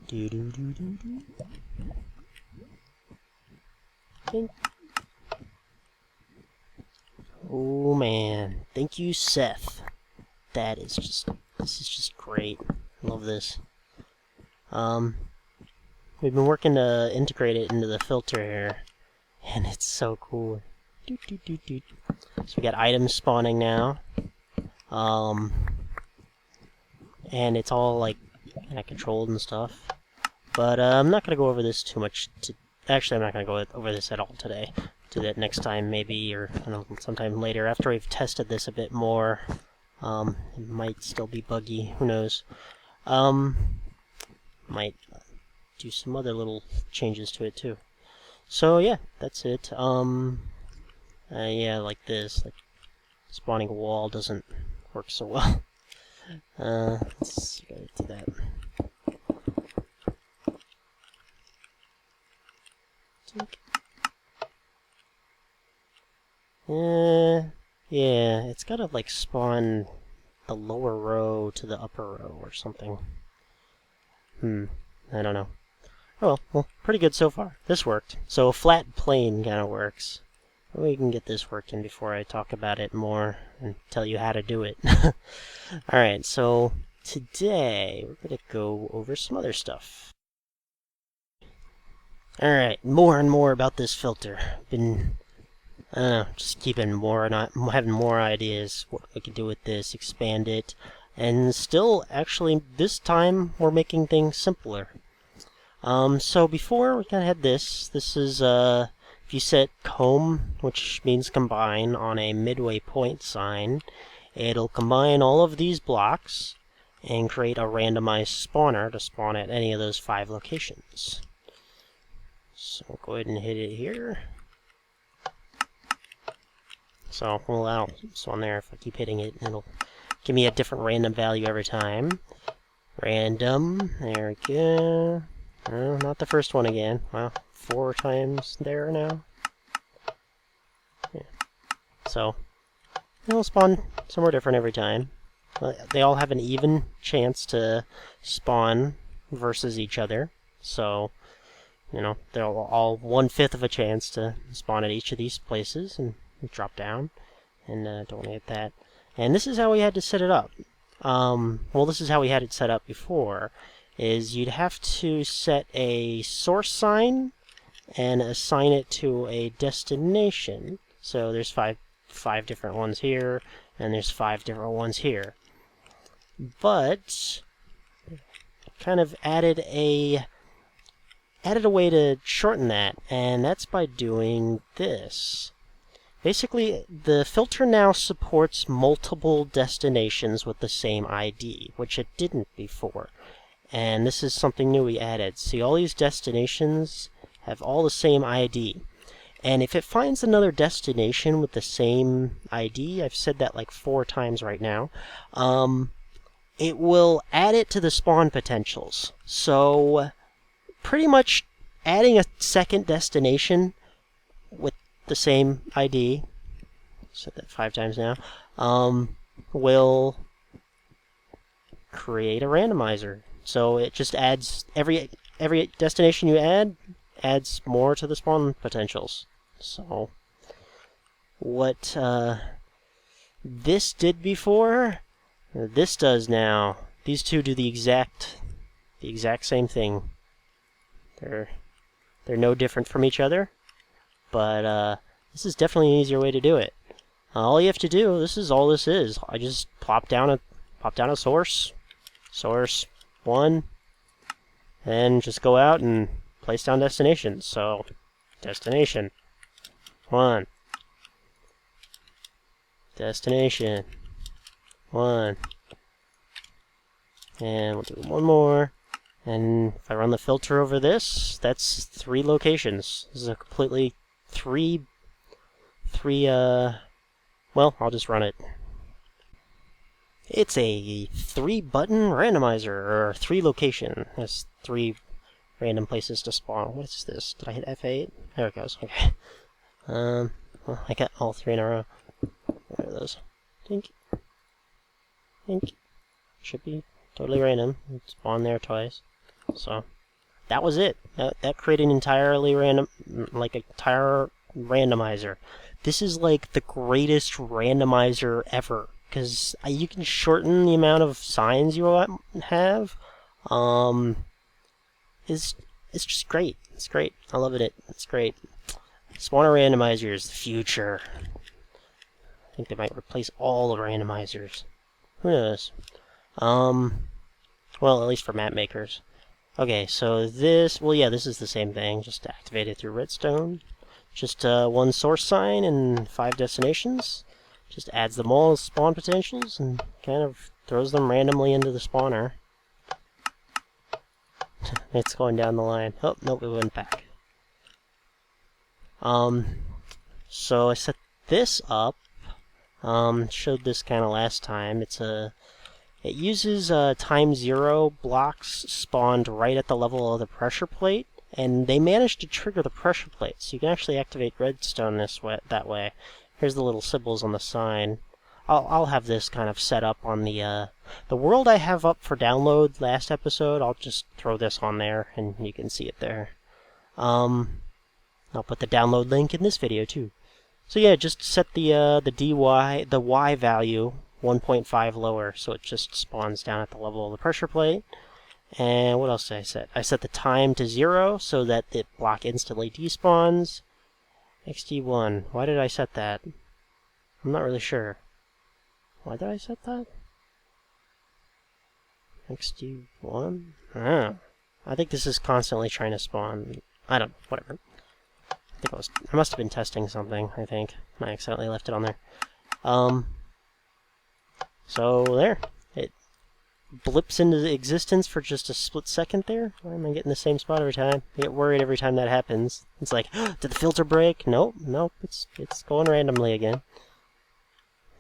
Do do do do do. Think. Oh man, thank you, Seth. That is just, this is just great. I love this. We've been working to integrate it into the filter here, and it's so cool. Doot, doot, doot, doot. So we got items spawning now. And it's all like kind of controlled and stuff. But I'm not gonna go over this too much. Actually, I'm not gonna go over this at all today. Do that next time, maybe, or I don't know, sometime later after we've tested this a bit more. It might still be buggy. Who knows? Might do some other little changes to it too. So yeah, that's it. Yeah, like this, like spawning a wall doesn't work so well. Let's go to that. Yeah, it's gotta like spawn the lower row to the upper row or something. I don't know. Oh well, pretty good so far. This worked. So a flat plane kinda works. We can get this working before I talk about it more and tell you how to do it. Alright, so today we're going to go over some other stuff. Alright, more and more about this filter. Been, I don't know, just keeping having more ideas what we could do with this, expand it, and still, actually, this time we're making things simpler. So before we kind of had this. This is, if you set comb, which means combine, on a midway point sign, it'll combine all of these blocks and create a randomized spawner to spawn at any of those 5 locations. So go ahead and hit it here. So that'll spawn there. If I keep hitting it, it'll give me a different random value every time. Random, there we go. Oh, not the first one again. Wow, 4 times there now. Yeah. So, it'll spawn somewhere different every time. They all have an even chance to spawn versus each other. So, you know, they're all 1/5 of a chance to spawn at each of these places and drop down. And don't want to hit that. And this is how we had to set it up. Well, this is how we had it set up before. Is you'd have to set a source sign and assign it to a destination. So there's five different ones here, and there's 5 different ones here. But kind of added a way to shorten that, and that's by doing this. Basically, the filter now supports multiple destinations with the same ID, which it didn't before. And this is something new we added. See, all these destinations have all the same ID. And if it finds another destination with the same ID, I've said that like 4 times right now, it will add it to the spawn potentials. So, pretty much adding a second destination with the same ID, said that 5 times now, will create a randomizer. So it just adds every destination you add adds more to the spawn potentials. So what this did before, this does now. These two do the exact same thing. They're no different from each other, but this is definitely an easier way to do it. All you have to do, this is all this is. I just plop down a source 1, and just go out and place down destinations. So, destination 1, destination 1, and we'll do one more. And if I run the filter over this, that's 3 locations. This is a completely well, I'll just run it. It's a 3-button randomizer, or 3 location. There's 3 random places to spawn. What is this? Did I hit F8? There it goes. Okay. Well, I got all 3 in a row. What are those? Dink. Dink. Should be totally random. Spawn there twice. So, that was it. That created an entirely random, like an entire randomizer. This is like the greatest randomizer ever, because you can shorten the amount of signs you have. It's it's just great. It's great. I love it. It's great. Spawner randomizer is the future. I think they might replace all the randomizers. Who knows? Well, at least for map makers. Okay, so this, well, yeah, this is the same thing, just activated through Redstone. Just one source sign and 5 destinations. Just adds them all as spawn potentials and kind of throws them randomly into the spawner. It's going down the line. Oh, nope, it went back. So I set this up. Showed this kind of last time. It uses time 0 blocks spawned right at the level of the pressure plate, and they managed to trigger the pressure plate, so you can actually activate redstone that way. Here's the little symbols on the sign. I'll have this kind of set up on the world I have up for download last episode. I'll just throw this on there, and you can see it there. I'll put the download link in this video too. So yeah, just set the Y value 1.5 lower, so it just spawns down at the level of the pressure plate. And what else did I set? I set the time to 0 so that the block instantly despawns. XD1. Why did I set that? I'm not really sure. Why did I set that? XD1? I think this is constantly trying to spawn. I don't know. Whatever. I must have been testing something, I think. I accidentally left it on there. So there. It blips into existence for just a split second there. Why am I getting the same spot every time? I get worried every time that happens. It's like, did the filter break? Nope, it's going randomly again.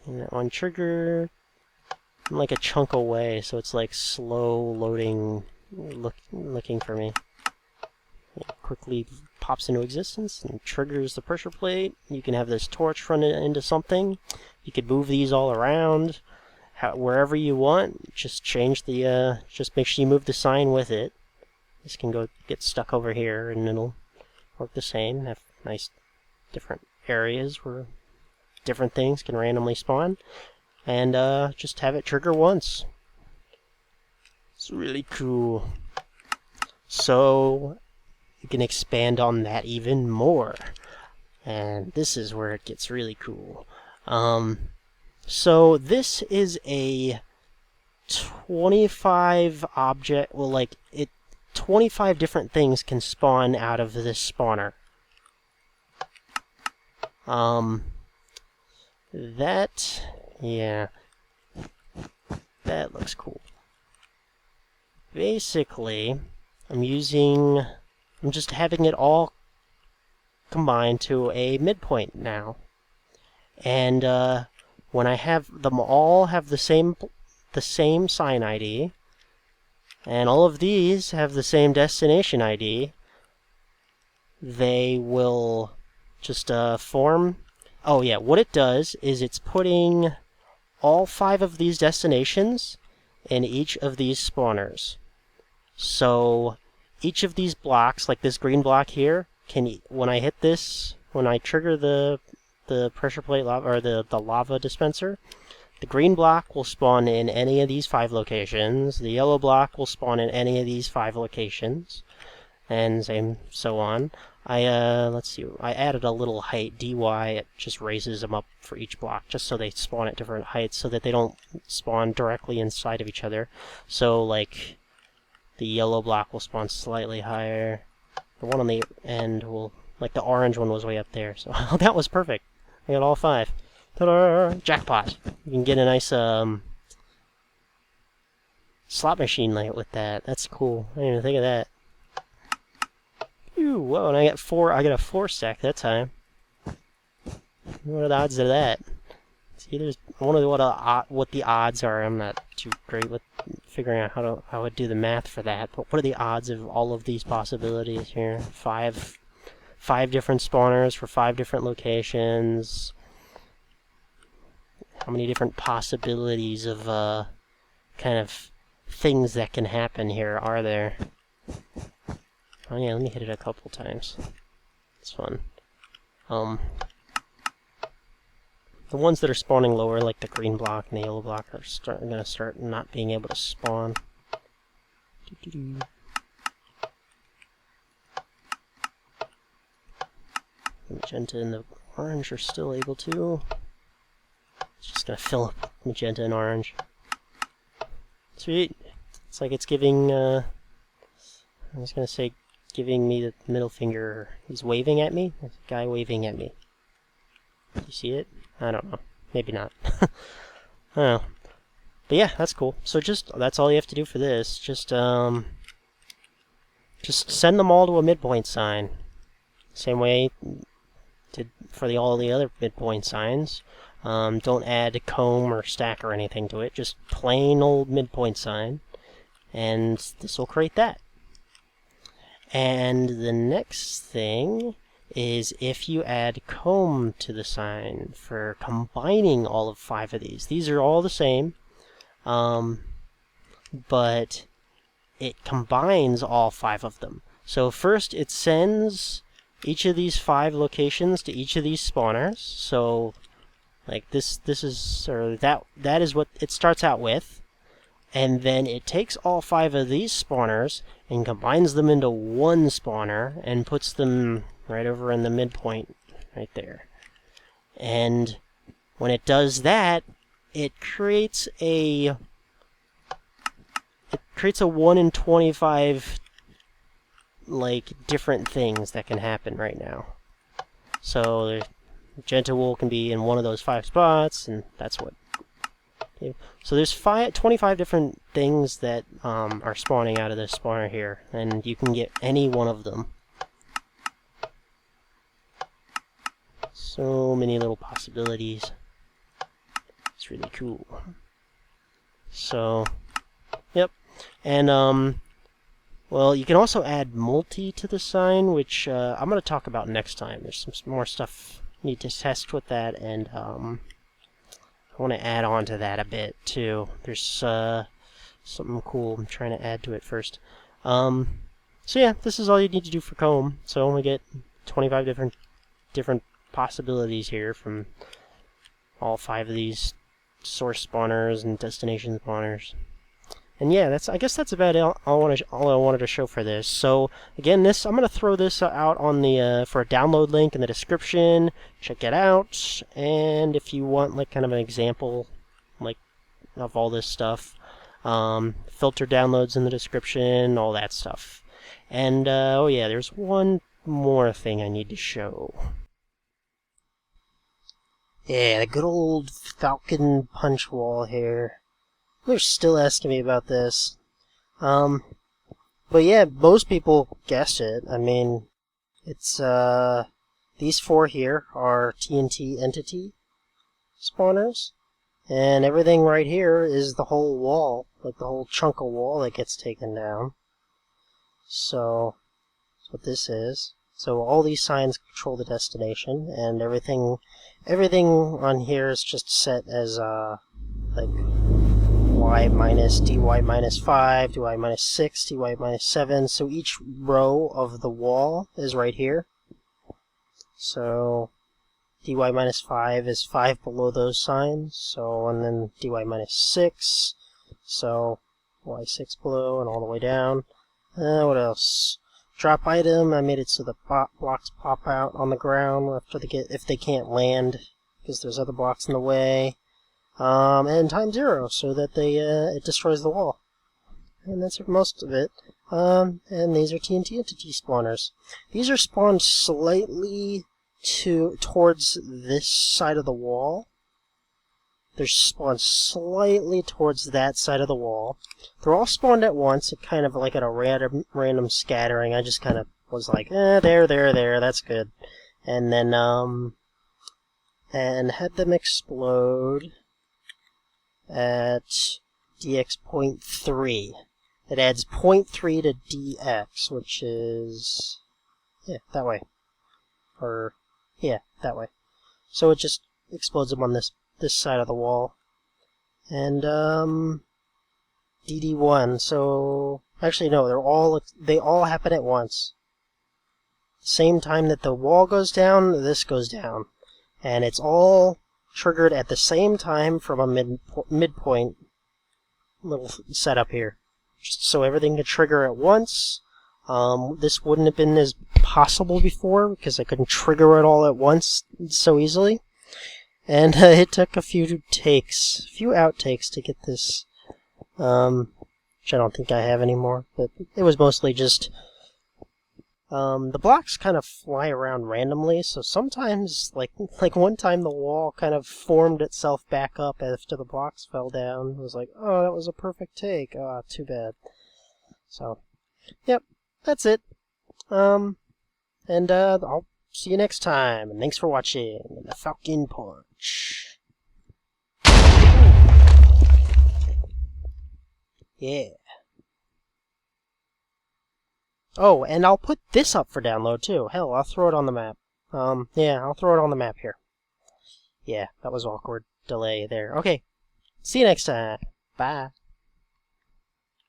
And that one trigger, I'm like a chunk away, so it's like slow loading, looking for me. It quickly pops into existence and triggers the pressure plate. You can have this torch run into something. You could move these all around. Wherever you want, just change the, just make sure you move the sign with it. This can get stuck over here, and it'll work the same. Have nice different areas where different things can randomly spawn. And just have it trigger once. It's really cool. So you can expand on that even more. And this is where it gets really cool. So this is a 25 object, 25 different things can spawn out of this spawner. Yeah, that looks cool. Basically, I'm just having it all combined to a midpoint now. And, when I have them all have the same sign ID, and all of these have the same destination ID, they will just form. Oh yeah, what it does is it's putting all 5 of these destinations in each of these spawners. So each of these blocks, like this green block here, when I hit this, when I trigger the pressure plate lava, or the lava dispenser, the green block will spawn in any of these 5 locations, the yellow block will spawn in any of these 5 locations, and so on. Let's see, I added a little height, dy, it just raises them up for each block, just so they spawn at different heights, so that they don't spawn directly inside of each other. So, like, the yellow block will spawn slightly higher, the one on the end will, like the orange one was way up there, so that was perfect. I got all 5. Ta-da! Jackpot! You can get a nice slot machine light with that. That's cool. I didn't even think of that. Ooh, whoa! And I got 4. I got a 4 stack that time. What are the odds of that? See, I wonder what the odds are. I'm not too great with figuring out how I would do the math for that. But what are the odds of all of these possibilities here? 5 different spawners for 5 different locations. How many different possibilities of kind of things that can happen here are there? Oh yeah, let me hit it a couple times. It's fun. The ones that are spawning lower, like the green block and the yellow block, are gonna start not being able to spawn. The magenta and the orange are still able to. It's just gonna fill up magenta and orange. Sweet. It's like it's giving, I was gonna say giving me the middle finger. He's waving at me. There's a guy waving at me. Do you see it? I don't know. Maybe not. I don't know. But yeah, that's cool. So that's all you have to do for this. Just send them all to a midpoint sign. Same way did for all the other midpoint signs. Don't add comb or stack or anything to it. Just plain old midpoint sign. And this will create that. And the next thing is if you add comb to the sign for combining all of 5 of these. These are all the same, but it combines all 5 of them. So first it sends each of these 5 locations to each of these spawners. So like this is, or that is what it starts out with. And then it takes all 5 of these spawners and combines them into one spawner and puts them right over in the midpoint right there. And when it does that, it creates a 1 in 25 like different things that can happen right now. So the magenta wool can be in one of those 5 spots, and that's what. Okay. So there's 25 different things that are spawning out of this spawner here, and you can get any one of them. So many little possibilities. It's really cool. So, yep. And, well, you can also add multi to the sign, which I'm going to talk about next time. There's some more stuff I need to test with that, and I want to add on to that a bit, too. There's something cool I'm trying to add to it first. So yeah, this is all you need to do for comb. So we get 25 different possibilities here from all 5 of these source spawners and destination spawners. And yeah, I guess that's about all I wanted to show for this. So again, I'm going to throw this out on the for a download link in the description. Check it out, and if you want like kind of an example like of all this stuff, filter downloads in the description, all that stuff. And oh yeah, there's one more thing I need to show. Yeah, the good old Falcon punch wall here. They're still asking me about this. But yeah, most people guessed it. I mean, it's, these 4 here are TNT entity spawners. And everything right here is the whole wall, like the whole chunk of wall that gets taken down. So, that's what this is. So all these signs control the destination, and everything on here is just set as, like, y minus, dy minus 5, dy minus 6, dy minus 7. So each row of the wall is right here. So dy minus 5 is 5 below those signs. So, and then dy minus 6. So y6 below and all the way down. What else? Drop item, I made it so the blocks pop out on the ground after if they can't land, because there's other blocks in the way. And time 0, so that it destroys the wall. And that's most of it. And these are TNT entity spawners. These are spawned slightly towards this side of the wall. They're spawned slightly towards that side of the wall. They're all spawned at once, kind of like at a random scattering. I just kind of was like, there, that's good. And then, and had them explode at dx.3. It adds 0.3 to dx, which is, yeah, that way. Or, yeah, that way. So it just explodes them on this side of the wall. And, DD1, so, actually no, they all happen at once. same time that the wall goes down, this goes down. And it's all triggered at the same time from a midpoint little setup here. Just so everything could trigger at once. This wouldn't have been as possible before because I couldn't trigger it all at once so easily. And it took a few outtakes to get this, which I don't think I have anymore, but it was mostly just, the blocks kind of fly around randomly, so sometimes, like one time the wall kind of formed itself back up after the blocks fell down. It was like, oh, that was a perfect take. Ah, too bad. So, yep, that's it. I'll see you next time, and thanks for watching the Falcon Punch. Yeah. Oh, and I'll put this up for download too. Hell, I'll throw it on the map. Yeah, I'll throw it on the map here. Yeah, that was awkward delay there. Okay, see you next time. Bye.